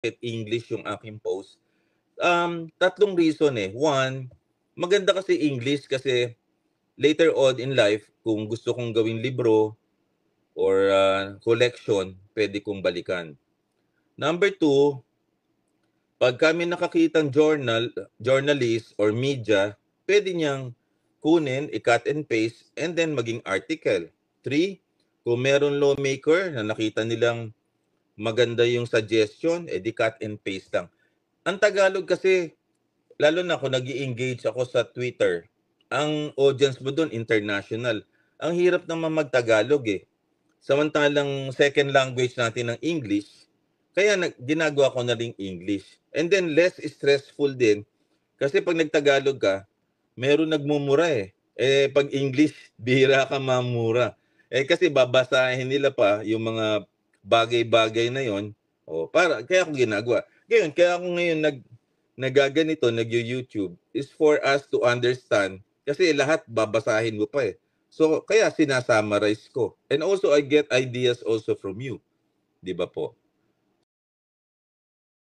English yung aking post? Tatlong reason eh. One, maganda kasi English kasi later on in life, kung gusto kong gawing libro or collection, pwede kong balikan. Number two, pag kami nakakitang journalist or media, pwede niyang kunin, i-cut and paste, and then maging article. Three, kung meron lawmaker na nakita nilang maganda yung suggestion, edi cut and paste lang. Ang Tagalog kasi, lalo na kung nag-i-engage ako sa Twitter, ang audience mo doon international. Ang hirap naman mag-Tagalog eh. Samantalang second language natin ng English, kaya ginagawa ko na ring English. And then less stressful din kasi pag nagtagalog ka, meron nagmumura eh. Pag English, bihira ka mamura. Kasi babasahin nila pa yung mga bagay-bagay na yon. Kaya ako ginagawa. Kaya ako ngayon nagaganito, nag-YouTube is for us to understand kasi lahat babasahin mo pa eh. So, kaya sinasummarize ko. And also, I get ideas also from you. Di ba po?